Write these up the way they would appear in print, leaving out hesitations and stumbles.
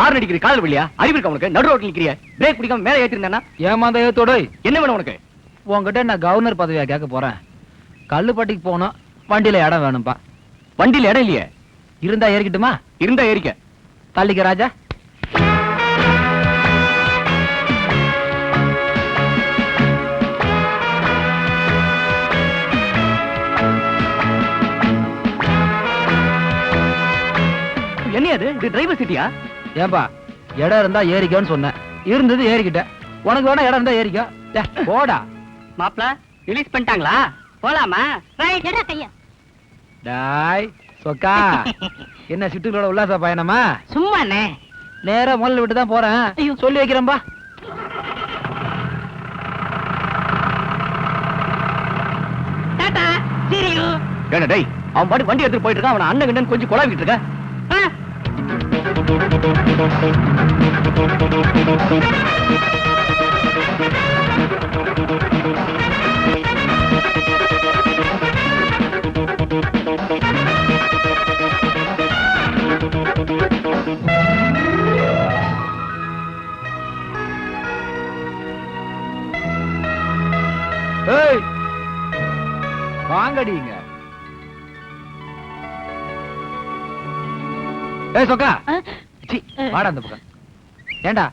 Horn அடிக்கிற காதல் வழியா அறிவு இருக்க உனக்கு? நடு ரோட்ல நிக்கிறிய, பிரேக் பிடிக்காம மேல ஏத்திருந்தேன்னா ஏமாந்த ஏத்தோட என்ன வேணும் உனக்கு? உங்ககிட்ட நான் கவர்னர் பதவியா கேட்க போறேன். கல்லுப்பட்டிக்கு போனோம், வண்டியில இடம் வேணும்பா. வண்டியில இடம் இல்லையே. இருந்தா ஏறிக்கிட்டுமா? இருந்தா ஏறிக்க. தள்ளிக்க ராஜா. என்ன அது? இது டிரைவர் சீட்டியா? ஏன்பா இடம் இருந்தா ஏறிக்கோன்னு சொன்னேன், இருந்தது ஏறிக்கிட்டேன். உனக்கு வேணா இடம் இருந்தா ஏறிக்கோ. போடா. மாப்ள ரிலீஸ் பண்ணிட்டாங்களா? போலாமா? ரைட் எடா கையா. டாய் சொக்கா. என்ன சிட்டுகளோட உல்லாச பயணமா? சும்மாண்ணே. நேரா முதல்ல விட்டு தான் போறேன், சொல்லி வைக்கிறேன்பா. Tata see you. என்ன டேய், அவன் பாட்டு வண்டி எடுத்துட்டு போயிட்டு இருக்கான், அவன் அண்ணன் கண்ணன் கொஞ்சம் கொலாவிட்டு இருக்க. ஏய் வாங்கடிங்க. ஏய் சொக்கா, வாடா அந்த பக்கம். ஏண்டா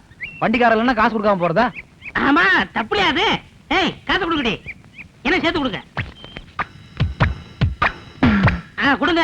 வண்டிக்காரல்னா காசு கொடுக்காம போறதா? ஆமா தப்புலையா அது? ஏய் காசு கொடுங்கடி, என்ன சேர்த்து கொடுங்க. கொடுங்க.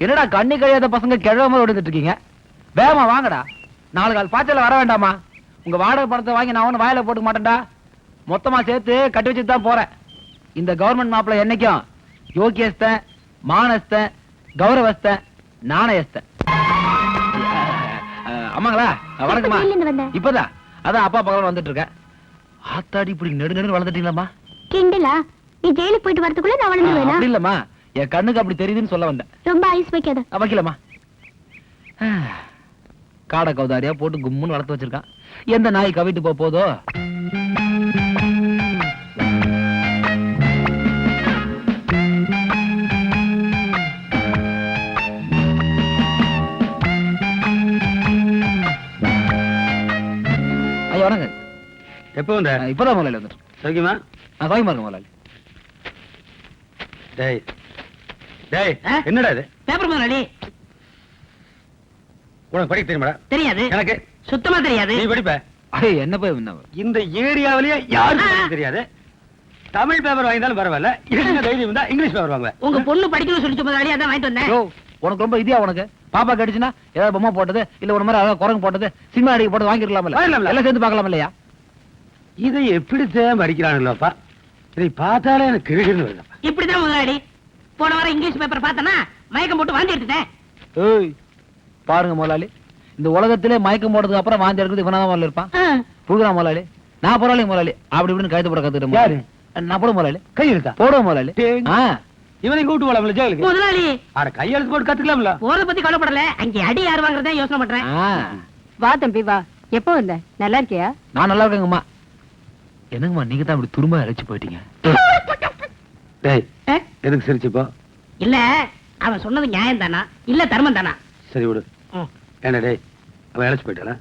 என்னடா கண்ணி கழியாத பசங்க கிழவ மாதிரி ஓடிட்டு இருக்கீங்க? வேகமா வாங்கடா, 4 கால் பாய்ச்சல வர வேண்டாமா? உங்க வாடகை பணத்தை வாங்கி நான் ஒண்ணு வாயில போட்டுக்க மாட்டேன்டா, மொத்தமா சேர்த்து கட்டி வச்சுட்டு தான் போறேன். இந்த கவர்மெண்ட் மாப்பிள்ள என்னைக்கும் யோகியஸ்த, மானஸ்த, கௌரவஸ்த, நாணயஸ்த. அம்மாங்களா வணக்கம்மா. இப்பதான் அதான் அப்பா பக்கம் வந்துட்டு இருக்க. ஆத்தாடி இப்படி நெடு நெடு வளர்ந்துட்டீங்களாம்மா? கிண்டலா? நீ ஜெயிலுக்கு போயிட்டு வரதுக்குள்ள நான் வளர்ந்துருவேனா? அப்படி இல்லம்மா, என் கண்ணுக்கு அப்படி தெரியுதுன்னு சொல்ல வந்தேன். ரொம்ப ஐஸ் வைக்காத. வைக்கலம்மா. காடை கௌதாரியா போட்டு கும்முன்னு வளர்த்து வச்சிருக்கான். எந்த நாய் கவிட்டு போதோ? ஐயா வணங்க. எப்போ வந்த? இப்பதான் முதலாளி வந்துட்டு. சௌக்கியமா? சௌக்கியமா இருக்கு முதலாளி. டேய் டேய், என்னடா இது? பேப்பர் முதலாளி. உனக்கு படிக்க தெரியுமாடா? தெரியாது. எனக்கு சுத்தமா தெரியாது. நீ படிப்ப? என்ன போய் இந்த ஏரியாவிலேயே யாருக்கும் தெரியாது. தமிழ் பேப்பர் வாங்கினாலும் பரவாயில்ல, என்ன தைரியம் இருந்தா இங்கிலீஷ் பேப்பர் வாங்குவேன். உங்க பொண்ணு படிக்கணும்னு சொல்லிச்சு முதலாளி, அதான் வாங்கிட்டு வந்தேன். உனக்கு ரொம்ப இதியா? உனக்கு பாப்பா கடிச்சுனா ஏதாவது பொம்மை போட்டது இல்ல ஒரு மாதிரி அதாவது குரங்கு போட்டது சினிமா அடிக்க போட்டு வாங்கிருக்கலாம்ல? எல்லாம் சேர்ந்து பார்க்கலாம் இல்லையா? இதை எப்படித்தான் படிக்கிறானுல்லப்பா, இதை பார்த்தாலே எனக்கு கிழக்குன்னு வருது. இப்படிதான் முதலாளி, போன வாரம் இங்கிலீஷ் பேப்பர் பார்த்தனா மயக்கம் போட்டு வாந்தி எடுத்துட்டேன். ஏய் பாருங்க முதலாளி, இந்த உலகத்திலே மயக்கம் போட்டதுக்கு அப்புறம் வாந்தி எடுக்கிறது இவனாதான் முதல்ல இருப்பான். புடுறான் முதலாளி. நான் பரவாயில்ல முதலாளி, அப்படி இப்படின்னு கழுத்து போட கத்துக்கிட்டேன். யாரு? நான் போட முதலாளி. கையெழுத்தா போடுவோம் முதலாளி. இவனையும் கூட்டு போலாம்ல ஜெயிலுக்கு? முதலாளி அட கையெழுத்து போட்டு கத்துக்கலாம்ல. போறத பத்தி கவலைப்படல, அங்க அடி யார் வாங்குறதா யோசனை பண்றேன். வா தம்பி வா. எப்போ வந்த? நல்லா இருக்கியா? நான் நல்லா இருக்கேங்கம்மா. என்னங்கம்மா நீங்க தான் அப்படி துரும்ப அழைச்சு போயிட்டீங்க? டேய் எதுக்கு சிரிச்சுப்போ? இல்ல அவன் சொன்னது நியாயம் தானா இல்ல தர்மம் தானா? சரி விடு. என்ன டேய், அவன் அழைச்சு போயிட்டானா?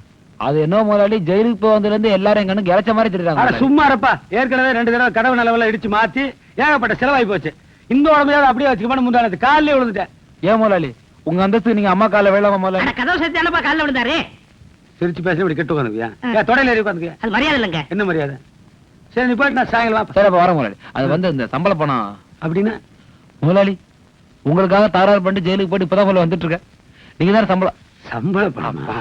அது என்ன முதலாளி, ஜெயிலுக்கு போய் வந்ததுல இருந்து எல்லாரும் எங்க கண்ணுக்கு இறைச்ச மாதிரி தெரியுறாங்க. சும்மா இருப்பா, ஏற்கனவே 2 தடவை கடவு நிலவெல்லாம் இடிச்சு மாத்தி ஏகப்பட்ட செலவாகி போச்சு. இந்த உடம்பையாவது அப்படியே வச்சுக்கணும். முந்தானது காலிலே விழுந்துட்டேன். ஏன் முதலாளி உங்க அந்தஸ்து நீங்க அம்மா கால வேளாம முதலாளி? கதவு சேர்த்து என்னப்பா காலில் விழுந்தாரு? சிரிச்சு பேச இப்படி கெட்டு உட்காந்துக்கியா? தொடையில ஏறி உட்காந்துக்கியா? அது மரியாதை இல்லைங்க. என்ன மரியாதை? சரி நீ போயிட்டு நான் சாயங்காலம் சரி அப்ப வரேன் முதலாளி. அது வந்து இந்த சம்பள பணம் அப்படின்னா முதலாளி உங்களுக்காக தகராறு பண்ணிட்டு ஜெயிலுக்கு போட்டு இப்பதான் முதல்ல வந்துட்டு இருக்க. நீங்க தான் சம்பள பணமா?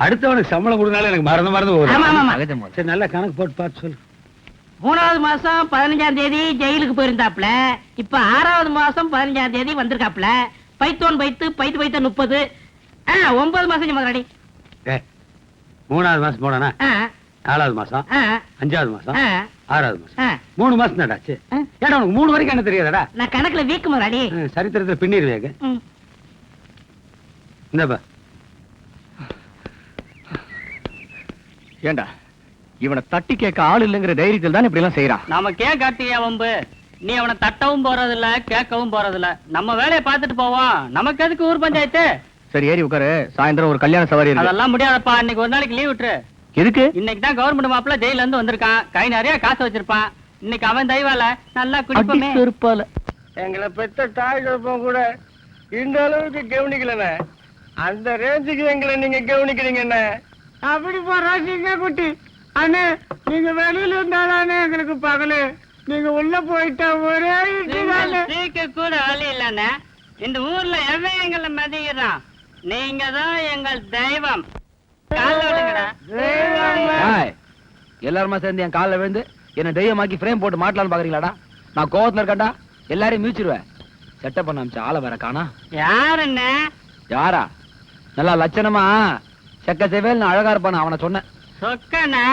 அடுத்தவனுக்கு சம்பளம் கொடுனாலும் எனக்கு மறந்து போகுது. சரி நல்லா கணக்கு போட்டு பார்த்து சொல்லு. 3வது மாசம் 15ஆம் தேதி ஜெயிலுக்கு போயிருந்தாப்ல, இப்ப 6வது மாசம் 15ஆம் தேதி வந்திருக்காப்ல. பைத்தோன் பைத்து 30 9 மாசம் முதலாளி. 3வது மாசம் போனா 4வது மாசம் 5வது மாசம் 6வது மாசம் ஆ, 3 மாசம் தான்டாச்சு. ஆ. ஏடா உனக்கு 3 வரைக்கும் என்ன தெரியாதடா? நான் கணக்குல வீக்கு முதலாளி. சரித்திரத்துல பின்னிருவேங்க. ம். இந்தப்பா. ஏண்டா இவனை தட்டி கேட்க ஆள் இல்லைங்கிற தைரியத்தில் தான் இப்படி எல்லாம் செய்யறான். நமக்கு ஏன் கார்த்திகா வம்பு? நீ அவனை தட்டவும் போறதில்ல, கேட்கவும் போறதில்ல. நம்ம வேலையை பார்த்துட்டு போவோம். நமக்கு எதுக்கு ஊர் பஞ்சாயத்து? சரி ஏறி உட்காரு, சாயந்தரம் ஒரு கல்யாண சவாரி இருக்கு. அதெல்லாம் முடியாதப்பா. இன்னைக்கு ஒரு நாளைக்கு லீவ் விட்டுரு. எதுக்கு? இன்னைக்கு தான் கவர்மெண்ட் மாப்பிள்ள ஜெயில இருந்து வந்திருக்கான். கை நிறைய காசு வச்சிருப்பான். இன்னைக்கு அவன் தெய்வால நல்லா குடிப்போமே. எங்களை பெத்த தாய் தகப்பன் கூட இந்த அளவுக்கு கவனிக்கலண்ணே. அந்த ரேஞ்சுக்கு எங்களை நீங்க கவனிக்கிறீங்க. அப்படி போறாங்க குட்டி அண்ணே. நீங்க வெளியில இருந்தாலே எங்களுக்கு பகலு, நீங்க உள்ள போயிட்டா ஒரே சீக்க கூட வழி இல்லண்ணே. இந்த ஊர்ல எவன் எங்களை மதிக்கிறான்? நீங்க தான் எங்கள் தெய்வம். கால்ல விடுங்கடா. எல்லாருமா சேர்ந்து என் காலில் விழுந்து என்ன தெய்வமாக்கி ஃப்ரேம் போட்டு மாட்டலான்னு பாக்குறீங்களாடா? நான் கோவத்துல இருக்கேன்டா, எல்லாரையும் மீச்சிருவேன். செட்டப் பண்ண அமிச்ச ஆளை வேற காணா. யாருண்ணே? யாரா? நல்லா லட்சணமா செக்க செவேல் அழகா இருப்பான அவனை சொன்னேன். சொக்கண்ணா,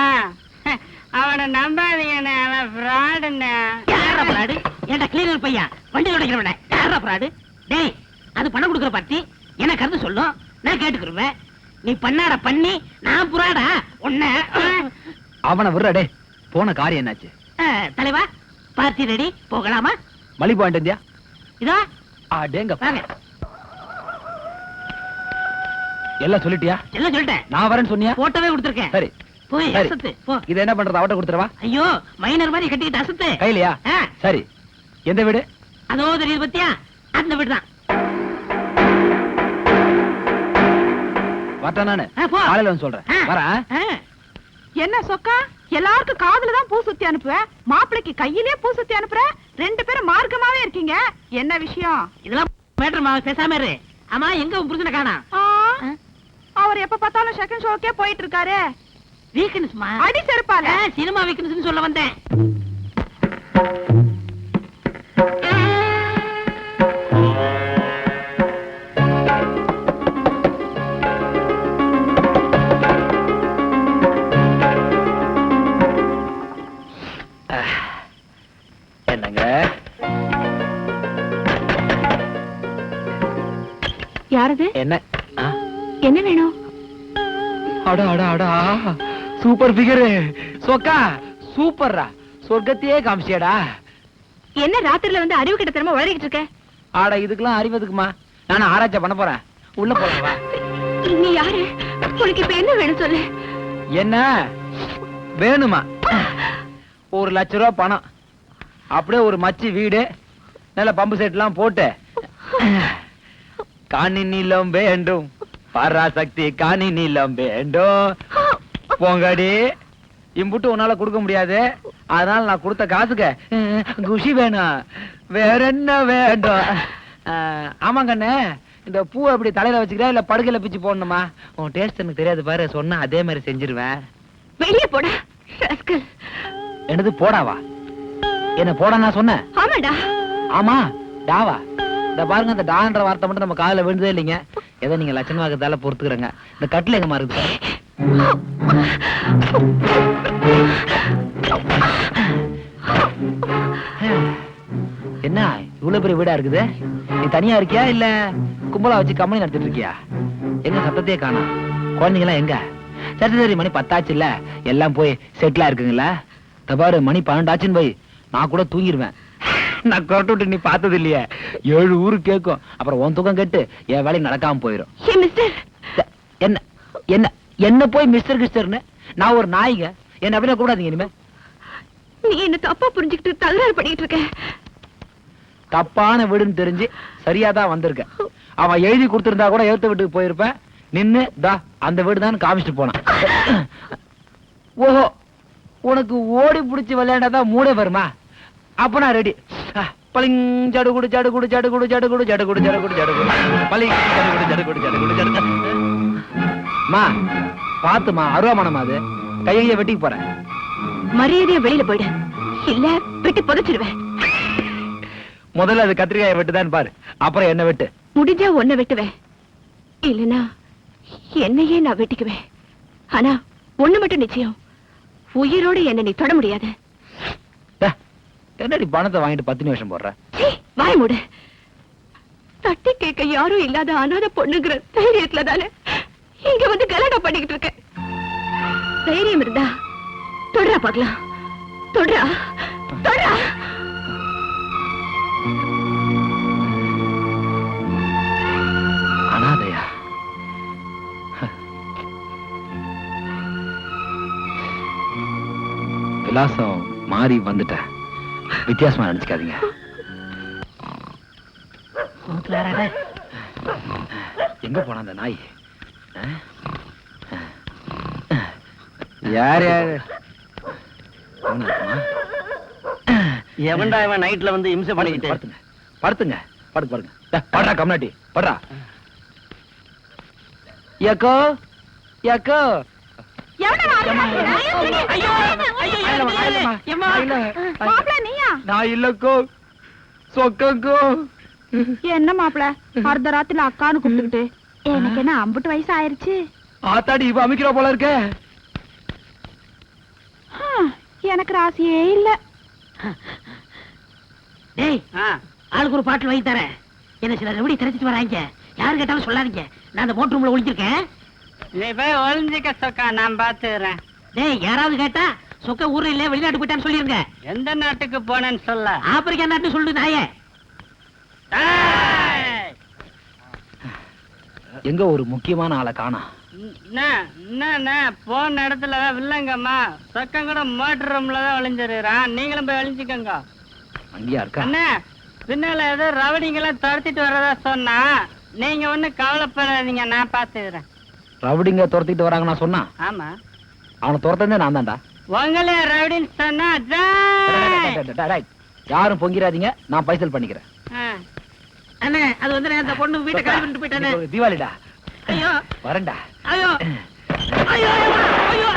அவனை நம்பாதீங்கண்ணே. அவன் ஃப்ராடுண்ணே. யாரா பிராடு? ஏன்டா கிளீனர் பையன் வண்டி உடைக்கிறவன யாரா பிராடு? டேய், அது பணம் கொடுக்குற பார்ட்டி எனக்கு கருத்து சொல்லும், நான் கேட்டுக்கிருவேன். நீ பண்ணாட பண்ணி நான் புறாடா உன்ன. அவனை விடுறடே. போன காரியம் என்னாச்சு? தலைவா, பார்ட்டி ரெடி, போகலாமா? மலி பாயிண்ட் இந்தியா இதோ அடேங்க வாங்க. எல்லாம் சொல்லிட்டியா? எல்லாம் சொல்லிட்டேன். நான் வரேன்னு சொன்னியா? போட்டோவே கொடுத்துருக்கேன். சரி போய் சரி. அசத்து போ. இதை என்ன பண்றது? அவட்ட கொடுத்துறவா? ஐயோ, மைனர் மாதிரி கட்டிக்கிட்டு அசத்து. கையிலையா? ஆ, சரி. எந்த வீடு? அதோ தெரியுது பத்தியா? அந்த வீடு தான். வரட்டா நானு? போ. காலையில வந்து சொல்றேன். ஆ. வரேன். என்ன சொக்கா, எல்லாருக்கும் காதுல தான் பூ சுத்தி அனுப்புவ, மாப்பிளைக்கு கையிலே பூ சுத்தி அனுப்புற. 2 பேரும் மார்க்கமாவே இருக்கீங்க, என்ன விஷயம்? இதெல்லாம் மேட்டர்மா, பேசாம இரு. ஆமா, எங்க உன் புருஷனை காணோம்? அவர் எப்ப பார்த்தாலும் செகண்ட் ஷோக்கே போயிட்டு இருக்காரு. வீக்னஸ்மா? அடி செருப்பால. சினிமா வீக்னஸ் சொல்ல வந்தேன். என்னங்க? யாரது? என்ன? ஆ? என்ன வேணும்? அடா அடா அடா, சூப்பர் ஃபிகர். சொக்கா சூப்பர்ரா, சொர்க்கத்தையே காமிச்சியடா. என்ன ராத்திரில வந்து அறிவு கிட்ட திரும்ப உளறிக்கிட்டு இருக்க? ஆடா, இதுக்கெல்லாம் அறிவதுக்குமா? நான் ஆராய்ச்சி பண்ண போறேன். உள்ள போறேன் வா. நீ யாரு? உனக்கு இப்ப என்ன வேணும் சொல்லு. என்ன வேணுமா? 1 லட்சம் ரூபாய் பணம், அப்படியே ஒரு மச்சி வீடு, நல்ல பம்பு செட் எல்லாம் போட்டு, காணி நீளம் வேண்டும், பராசக்தி காணி நீளம் வேண்டும். போங்கடி. இம்புட்டு உன்னால கொடுக்க முடியாது, அதனால நான் கொடுத்த காசுக்கு குஷி வேணும். வேற என்ன வேண்டும்? ஆமாங்கண்ணே, இந்த பூ அப்படி தலையில வச்சுக்கிறா இல்ல படுக்கையில பிச்சு போடணுமா? உன் டேஸ்ட் எனக்கு தெரியாது பாரு, சொன்னா அதே மாதிரி செஞ்சிருவேன். வெளியே போடா ராஸ்கல். என்னது போடாவா? என்ன போடா நான் சொன்னேன்? ஆமாடா. ஆமா டாவா? இந்த பாருங்க, இந்த டான்ற வார்த்தை மட்டும் நம்ம காதுல விழுந்ததே இல்லைங்க. ஏதோ நீங்க லட்சணம் வாக்கத்தால பொறுத்துக்கிறங்க. இந்த கட்டில எங்க மாறுது? என்ன இவ்வளவு பெரிய வீடா இருக்குது? நீ தனியா இருக்கியா இல்ல கும்பலா வச்சு கம்பெனி நடத்திட்டு இருக்கியா? எங்க சத்தத்தையே காணோம். குழந்தைங்க எல்லாம் எங்க? சரி சரி, மணி 10 ஆச்சு இல்ல, எல்லாம் போய் செட்டிலா இருக்குங்களா? தபாரு, மணி 12 ஆச்சுன்னு போய் நான் கூட தூங்கிடுவேன். நான் கொரட்டு விட்டு நீ பார்த்தது இல்லையே, 7 ஊரு கேட்கும். அப்புறம் உன் தூக்கம் கேட்டு என் வேலைக்கு நடக்காம போயிடும். என்ன என்ன என்ன போய் மிஸ்டர் கிஸ்டர்னு? நான் ஒரு நாய்ங்க, என்ன அப்படின்னா கூடாதீங்க இனிமே. நீ என்ன தப்பா புரிஞ்சுக்கிட்டு தகராறு பண்ணிட்டு இருக்க. தப்பான வீடுன்னு தெரிஞ்சு சரியாதான் வந்திருக்க. அவன் எழுதி கொடுத்திருந்தா கூட எழுத்த வீட்டுக்கு போயிருப்பேன். நின்னு தா அந்த வீடு தான் காமிச்சிட்டு போனான். ஓஹோ, உனக்கு ஓடி பிடிச்சி விளையாண்டாதான் மூடே வருமா? அப்ப நான் ரெடி. பளிங் ஜடுகுடு ஜடுகுடு ஜடுகுடு ஜடுகுடு ஜடுகுடு ஜடுகுடு ஜடுகுடு பளிங் ஜடுகுடு ஜடுகுடு ஜடுகுடு ஜடுகுடு. மா பாத்துமா, அருவாமனமா அது, கையை வெட்டிக்கு போறேன். மரியாதையா வெளியில போயிடு, இல்ல வெட்டி புதைச்சிடுவேன். முதல்ல அது கத்திரிக்காயை வெட்டுதான் பாரு, அப்புறம் என்ன வெட்டு. முடிஞ்சா ஒன்ன வெட்டுவேன், இல்லனா என்னையே நான் வெட்டிக்குவேன். ஆனா ஒண்ணு மட்டும் நிச்சயம், உயிரோட என்ன நீ தொட முடியாது. என்னடி பணத்தை வாங்கிட்டு 10 நிமிஷம் போடுற? வாய் மூடு. தட்டி கேட்க யாரும் இல்லாத அனாதை பொண்ணுங்கிற தைரியத்துல தானே இங்க வந்து கலாட்டா பண்ணிக்கிட்டு இருக்க. தைரியம் இருந்தா தொடரா பார்க்கலாம். தொடரா தொடரா. அனாதையா? விலாசம் மாறி வந்துட்டேன். வித்தியாசமா நினைச்சுக்காதீங்க. எங்க போன அந்த நாய்? யார் யாரு? அவனா இருக்குமா? எவன்டா இவன் நைட்ல வந்து இம்சை பண்ணிக்கிட்டு? படுத்துங்க படுத்துங்க படுங்க படுங்க. படுறா கம்னாட்டி படுறா. ஏக்கோ ஏக்கோ. நான் இல்லக்கோ சொக்கோ. என்ன மாப்பிள அர்த்த ராத்திரில அக்கான்னு கூப்பிட்டுக்கிட்டு? எனக்கு என்ன 50 வயசு ஆயிருச்சு. ஆத்தாடி இப்ப அமைக்கிறா போல இருக்க. எனக்கு ராசியே இல்ல. டேய் ஆளுக்கு ஒரு பாட்டில் வாங்கி தரேன். என்ன சில எப்படி திரைச்சிட்டு வராங்க. யாரு கேட்டாலும் சொல்லாதீங்க. நான் அந்த மோட்டர் ரூம்ல ஒளிஞ்சிருக்கேன். நீ போய் ஒளிஞ்சிக்க சொக்கா, நான் பாத்துக்கிறேன். டேய் யாராவது கேட்டா சொக்க ஊர்ல இல்ல வெளிநாட்டு போயிட்டான்னு சொல்லிருங்க. எந்த நாட்டுக்கு போனேன்னு சொல்ல. ஆப்பிரிக்கா நாட்டு சொல்லு நாயே. எங்க ஒரு முக்கியமான ஆளை காணோம். என்ன போன இடத்துல வில்லங்கம்மா சொக்கம் கூட மோட்டர் ரூம்ல தான் ஒளிஞ்சிருக்கிறான். நீங்களும் போய் ஒளிஞ்சிக்கங்க. அங்கேயா இருக்கா? அண்ணா பின்னால ஏதோ ரவடிங்கெல்லாம் துரத்திட்டு வர்றதா சொன்னா, நீங்க ஒண்ணு கவலைப்படாதீங்க, நான் பாத்துக்கிறேன். ரவுடிங்க துரத்திட்டு வராங்க நான் சொன்னா? ஆமா, அவனை துரத்தந்தே நான் தான்டா. உங்களே ரவுடின்னு சொன்னா யாரும் பொங்கிராதீங்க, நான் பைசல் பண்ணிக்கிறேன். அண்ணே அது வந்து அந்த பொண்ணு வீட்டை காலி பண்ணிட்டு போயிட்டானே. தீபாவளிடா. ஐயோ வரேன்டா. ஐயோ ஐயோ ஐயோ